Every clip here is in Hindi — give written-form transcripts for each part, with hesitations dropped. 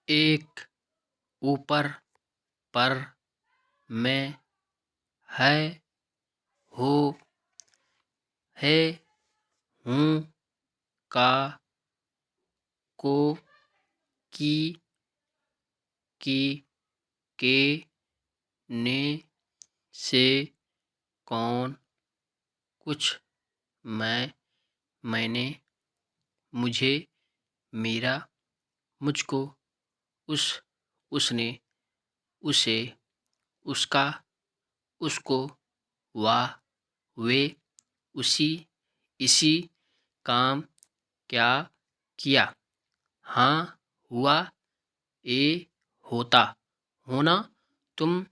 एक ऊपर पर मैं है हो है हूँ का को की के ने से कौन कुछ मैं मैंने मुझे मेरा मुझको उस उसने उसे उसका उसको वह वे उसी इसी काम क्या किया हाँ हुआ ए होता होना तुम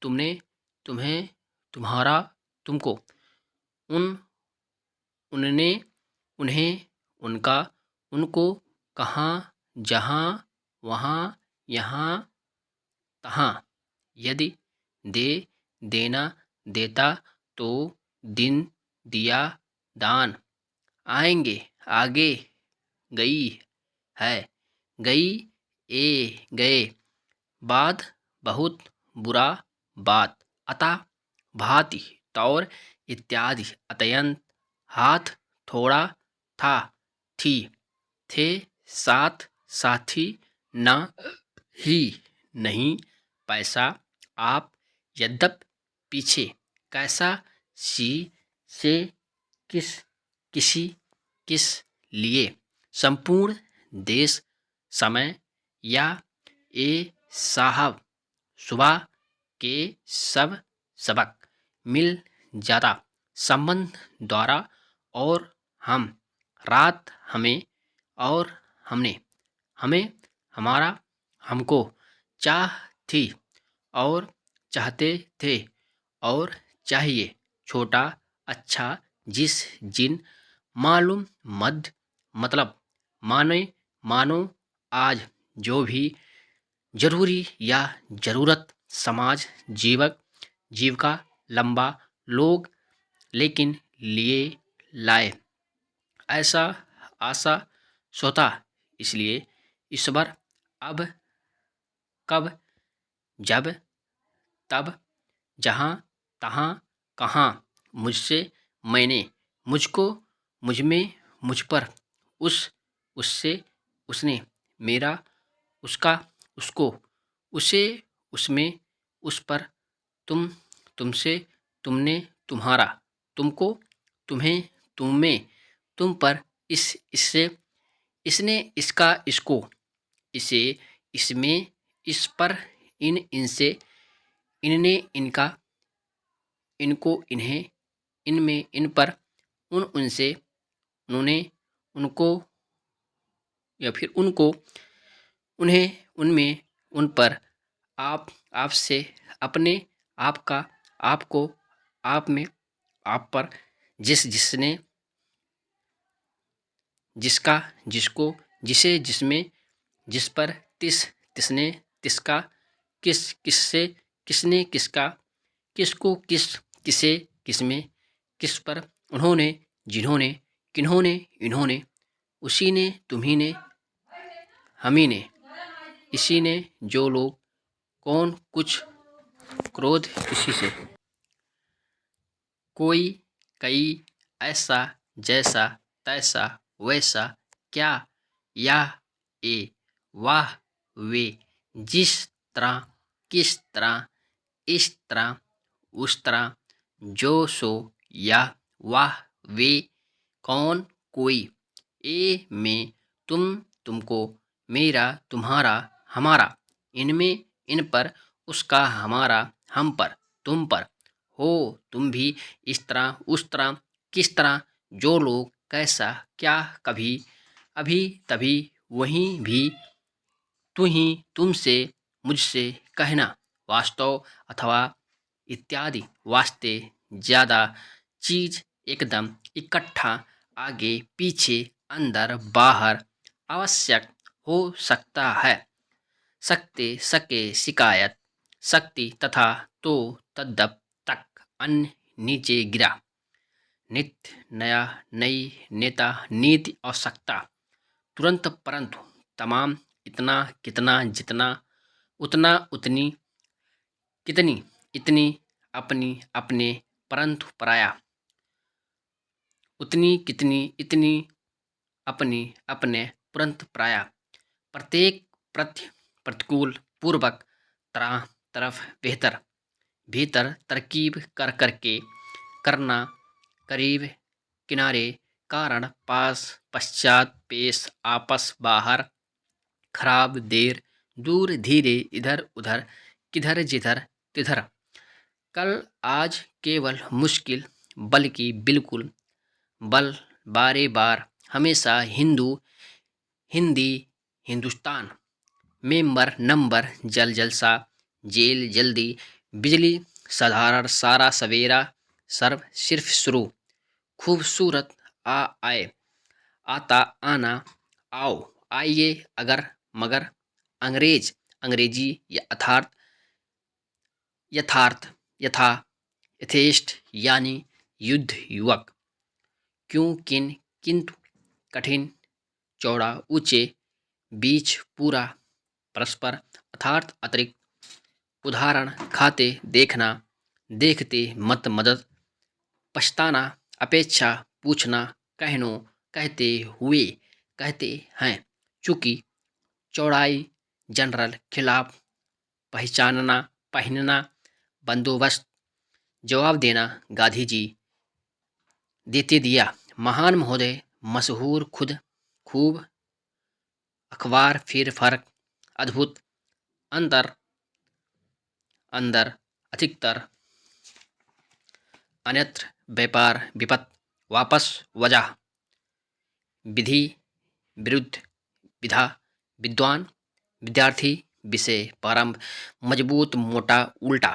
तुमने तुम्हें तुम्हारा तुमको उन उनने उन्हें उनका उनको कहाँ जहाँ वहाँ यहाँ तहाँ यदि दे देना देता तो दिन दिया दान आएंगे आगे गई है गई ए गए बाद बहुत बुरा बात अतः भांति तौर इत्यादि अत्यंत हाथ थोड़ा था थी थे साथ साथी न ही नहीं पैसा आप यद्यप पीछे कैसा सी से किस किसी किस लिए संपूर्ण देश समय या ए साहब सुबह के सब सबक मिल जाता संबंध द्वारा और हम रात हमें और हमने हमें हमारा हमको चाह थी और चाहते थे और चाहिए छोटा अच्छा जिस जिन मालूम मध्य मतलब माने मानो आज जो भी जरूरी या जरूरत समाज जीवक जीविका लंबा लोग लेकिन लिए लाए ऐसा आशा सोता इसलिए ईश्वर अब कब जब तब जहाँ तहाँ कहाँ मुझसे मैंने मुझको मुझमें मुझ पर उस उससे उसने मेरा उसका उसको उसे उसमें उस पर तुम तुमसे तुमने तुम्हारा तुमको तुम्हें तुम में तुम पर इस इससे इसने इसका इसको इसे इसमें इस पर इन इनसे इनने इनका इनको इन्हें इनमें इन पर उन उनसे उन्होंने उनको या फिर उनको उन्हें उनमें उन पर आप आपसे अपने आपका आपको आप में आप पर जिस जिसने जिसका जिसको जिसे जिसमें जिस पर तिस तिसने तिसका किस किससे किसने किसका किसको किस किसे किसमें किस पर उन्होंने जिन्होंने किन्होंने इन्होंने उसी ने तुम्ही ने हमी ने इसी ने जो लोग कौन कुछ क्रोध किसी से कोई कई ऐसा जैसा तैसा वैसा क्या या ए वाह वे जिस तरह किस तरह इस तरह उस तरह जो सो या वाह वे कौन कोई ए में तुम तुमको मेरा तुम्हारा हमारा इनमें इन पर उसका हमारा हम पर तुम पर हो तुम भी इस तरह उस तरह किस तरह जो लोग कैसा क्या कभी अभी तभी वहीं भी तू ही तुमसे मुझसे कहना वास्तव अथवा इत्यादि वास्ते ज़्यादा चीज एकदम इकट्ठा आगे पीछे अंदर बाहर आवश्यक हो सकता है सकते सके शिकायत शक्ति तथा तो तद्दप तक अन्य नीचे गिरा नित्य नया नई नेता नीति आवश्यकता तुरंत परंतु तमाम इतना कितना जितना उतना उतनी कितनी इतनी अपनी अपने परंतु पराया उतनी कितनी इतनी अपनी अपने परंतु पराया प्रत्येक प्रत्य प्रतिकूल पूर्वक तरह तरफ बेहतर भीतर तरकीब कर करके करना करीब किनारे कारण पास पश्चात पेश आपस बाहर खराब देर दूर धीरे इधर उधर किधर जिधर तिधर कल आज केवल मुश्किल बल्कि बिल्कुल बल बारे बार हमेशा हिंदू हिंदी हिंदुस्तान मेंबर नंबर जल जलसा जेल जल्दी बिजली साधारण सारा सवेरा सर्व सिर्फ शुरू खूबसूरत आ आए आता आना आओ आइए अगर मगर अंग्रेज अंग्रेजी यथार्थ यथार्थ यथा यथेष्ट यानी युद्ध युवक क्यों किन किंतु कठिन चौड़ा ऊंचे बीच पूरा परस्पर अर्थात अतिरिक्त उदाहरण खाते देखना देखते मत मदद पछताना अपेक्षा पूछना कहनो कहते हुए कहते हैं चूंकि चौड़ाई जनरल खिलाफ पहचानना पहनना बंदोबस्त जवाब देना गांधी जी देते दिया महान महोदय मशहूर खुद खूब अखबार फिर फर्क अद्भुत अंतर अंदर अधिकतर अन्यत्र व्यापार विपत वापस वजह विधि विरुद्ध विधा विद्वान विद्यार्थी विषय प्रारंभ मजबूत मोटा उल्टा